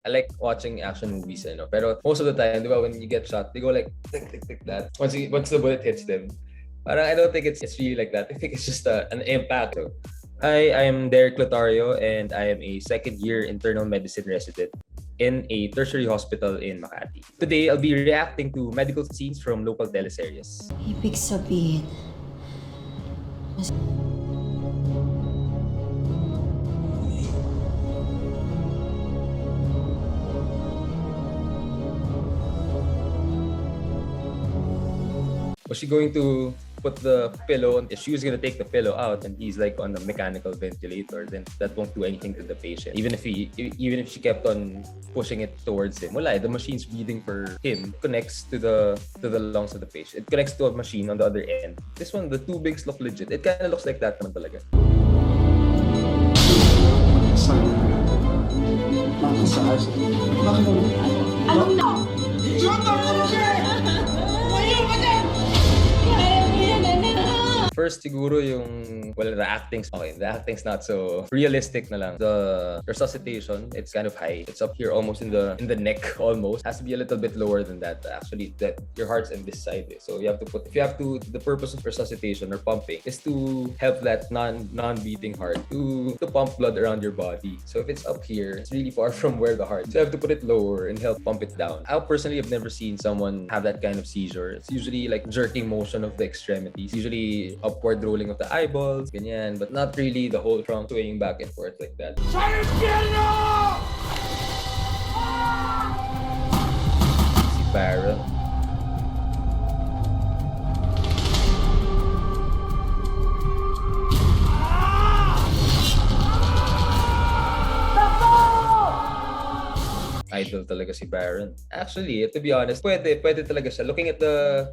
I like watching action movies, pero most of the time, di ba, when you get shot, they go like, tick, tick, tick, that. Once the bullet hits them, parang I don't think it's really like that. I think it's just an impact. So, I am Derek Lotario, and I am a second-year internal medicine resident in a tertiary hospital in Makati. Today, I'll be reacting to medical scenes from local teleseries. Ibig sabihin, Was she going to put the pillow on? If she was going to take the pillow out and he's like on the mechanical ventilator, then that won't do anything to the patient. Even if she kept on pushing it towards him, wala, the machine's breathing for him connects to the lungs of the patient. It connects to a machine on the other end. This one, the two bigs look legit. It kind of looks like that naman talaga. First, siguro yung, well, the acting's okay. The acting's not so realistic na lang. The resuscitation, it's kind of high. It's up here almost in the neck almost. Has to be a little bit lower than that. Actually, that your heart's in this side. So you have to the purpose of resuscitation or pumping is to help that non-beating heart to pump blood around your body. So if it's up here, it's really far from where the heart. So you have to put it lower and help pump it down. I personally have never seen someone have that kind of seizure. It's usually like jerking motion of the extremities. Usually upward rolling of the eyeballs, ganyan, but not really the whole trunk swaying back and forth like that. Si Baron. Idol talaga si Baron. Actually, to be honest, pwede talaga siya. Looking at the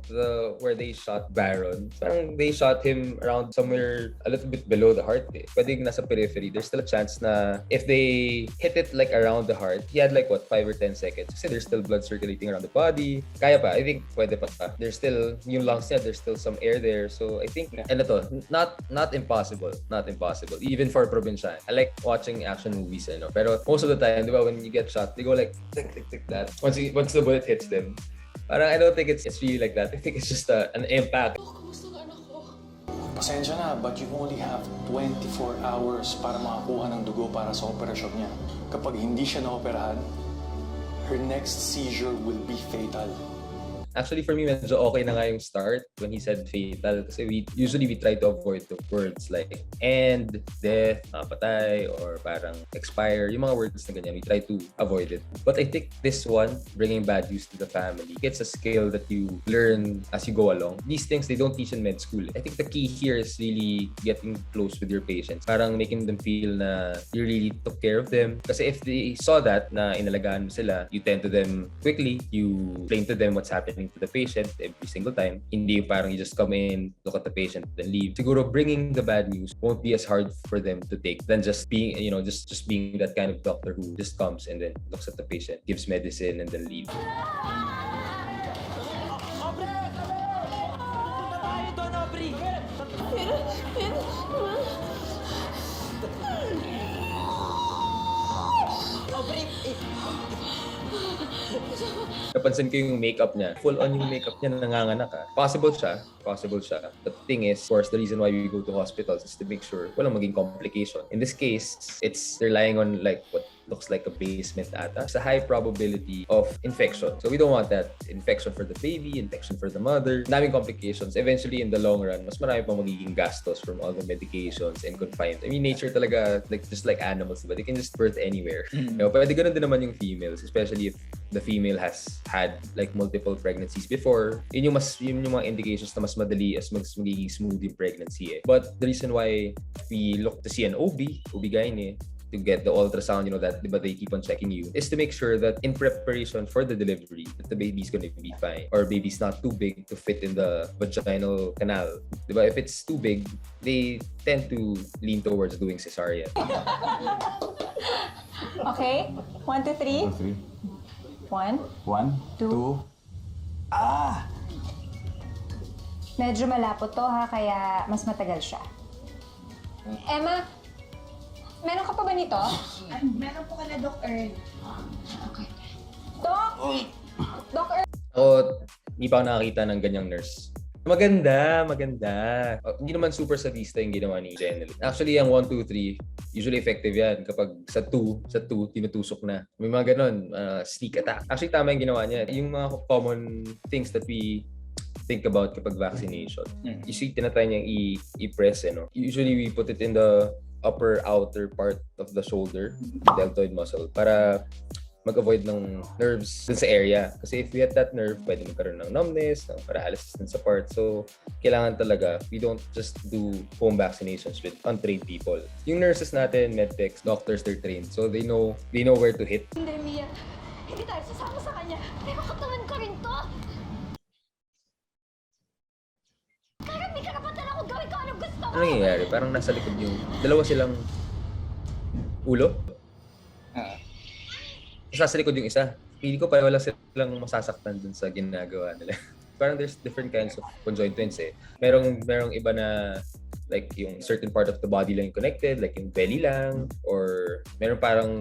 where they shot Baron, parang they shot him around somewhere a little bit below the heart. Pwede nasa periphery. There's still a chance na if they hit it like around the heart, he had like what, 5 or 10 seconds. Kasi there's still blood circulating around the body. Kaya pa, I think pwede pa. There's still, yung lungs niya, there's still some air there. So I think, ano to, not impossible. Not impossible. Even for probinsya. I like watching action movies, pero most of the time, di ba, when you get shot, they go like, tick, tick, tick, that. Once the bullet hits them, parang I don't think it's really like that. I think it's just an impact. Pasensya na, but you only have 24 hours para makakuha ng dugo para sa operasyon niya. Kapag hindi siya naoperahan, her next seizure will be fatal. Actually, for me, medyo okay na nga yung start when he said fatal. Kasi we try to avoid the words like end, death, patay, or parang expire. Yung mga words na ganyan, we try to avoid it. But I think this one, bringing bad news to the family, it's a skill that you learn as you go along. These things, they don't teach in med school. I think the key here is really getting close with your patients. Parang making them feel na you really took care of them. Kasi if they saw that, na inalagaan mo sila, you tend to them quickly, you explain to them what's happening to the patient every single time. Hindi parang you just come in, look at the patient, then leave. Siguro bringing the bad news won't be as hard for them to take than just being, just being that kind of doctor who just comes and then looks at the patient, gives medicine, and then leaves. Napansin ko yung makeup niya. Full on yung makeup niya, nanganganak . Possible siya. But the thing is, of course, the reason why we go to hospitals is to make sure walang maging complication. In this case, it's relying on like what looks like a basement ata. It's a high probability of infection. So we don't want that. Infection for the baby, infection for the mother. Daming complications. Eventually, in the long run, mas marami pang magiging gastos from all the medications and confined. I mean, nature talaga, like just like animals, but they can just birth anywhere. Pwede ganun din naman yung females, especially if the female has had like multiple pregnancies before. Yun yung mga indications na mas madali as magiging smooth yung pregnancy . But the reason why we look to see an OB-GYN to get the ultrasound, that diba they keep on checking you, is to make sure that in preparation for the delivery, that the baby's gonna be fine, or baby's not too big to fit in the vaginal canal. Diba? If it's too big, they tend to lean towards doing cesarean. Okay, 1, 2, 3. 1, 2. medyo malapot to ha, kaya mas matagal siya. Emma, Meron ka pa ba nito? Meron po ka na, Doc Earl. Okay. Doc! Doc Earl! Ako, hindi pa ako nakakita ng ganyang nurse. Maganda, maganda. Hindi naman super sadista yung ginawa ni Jenny. Actually, ang 1, 2, 3, usually effective yan kapag sa 2, tinutusok na. May mga ganon, sneak attack. Actually, tama yung ginawa niya. Yung mga common things that we think about kapag vaccination. Usually, tinatry niyang i-press, no? Usually, we put it in the upper outer part of the shoulder, deltoid muscle, para mag-avoid ng nerves dun sa area. Kasi if we had that nerve, pwede magkaroon ng numbness, ng paralysis dun sa part. So, kailangan talaga, we don't just do home vaccinations with untrained people. Yung nurses natin, medtechs, doctors, they're trained. So, they know where to hit. Hindi, Mia. Hindi tayo sasama sa kanya. Pero katawan ko rin to. Kaya may karapatan ako gawin ko anong gusto ko. Ano nangyayari? Parang nasa likod yung dalawa silang ulo. Nasa likod yung isa. Pili ko pa wala silang masasaktan dun sa ginagawa nila. Parang there's different kinds of conjointments eh. Merong iba na like yung certain part of the body lang yung connected, like yung belly lang, or meron parang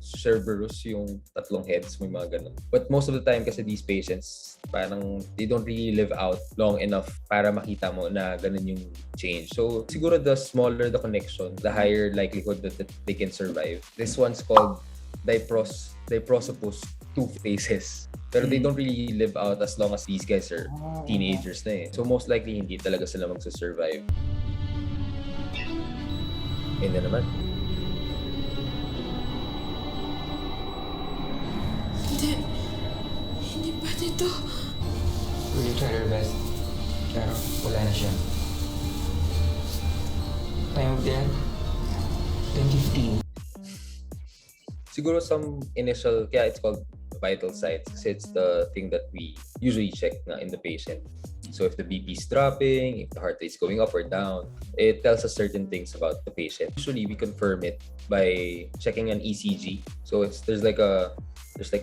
Cerberus yung tatlong heads, may mga ganun. But most of the time kasi these patients, parang they don't really live out long enough para makita mo na ganun yung change. So siguro the smaller the connection, the higher likelihood that they can survive. This one's called Diprosopus two faces. Pero they don't really live out as long as these guys are teenagers na eh. So most likely hindi talaga sila magsusurvive. Yun na naman. Hindi pa dito. We tried our best. Pero wala na siya. Time of death? 2015. Siguro some initial, kaya it's called vital signs kasi it's the thing that we usually check na in the patient. So if the BP is dropping, if the heart rate is going up or down, it tells us certain things about the patient. Usually we confirm it by checking an ECG. So there's like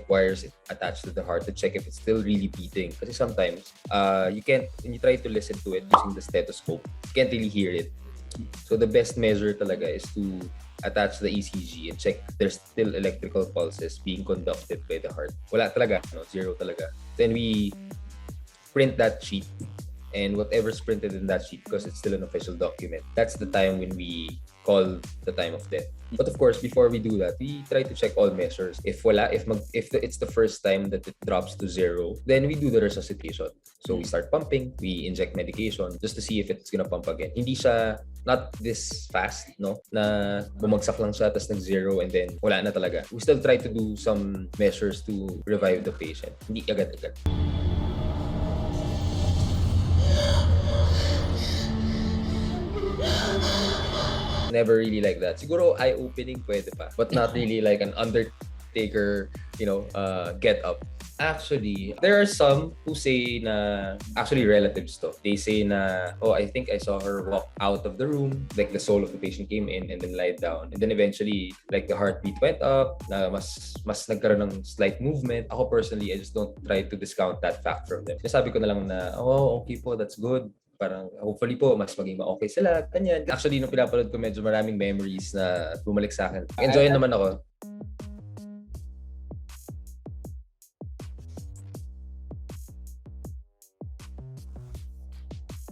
wires attached to the heart to check if it's still really beating. Kasi sometimes when you try to listen to it using the stethoscope, you can't really hear it. So the best measure talaga is to attach the ECG and check there's still electrical pulses being conducted by the heart. Wala talaga, no? Zero talaga. Then we print that sheet, and whatever's printed in that sheet, because it's still an official document, that's the time when we call the time of death. But of course, before we do that, we try to check all measures. If it's the first time that it drops to 0, then we do the resuscitation. So we start pumping, we inject medication just to see if it's gonna pump again. Hindi siya not this fast, no? Na bumagsak lang siya tapos nag-0 and then wala na talaga. We still try to do some measures to revive the patient. Hindi agad-agad. Never really like that. Siguro eye-opening pwede pa, but not really like an Undertaker, get up. Actually, there are some who say na, actually relatives to. They say na, oh, I think I saw her walk out of the room, like the soul of the patient came in and then lied down. And then eventually, like the heartbeat went up, na mas nagkaroon ng slight movement. Ako personally, I just don't try to discount that fact from them. Sabi ko na lang na, oh, okay po, that's good. Parang hopefully po, mas maging ma-okay sila, ganyan. Actually, nung pinapanood ko, medyo maraming memories na bumalik sa akin. Enjoy naman ako.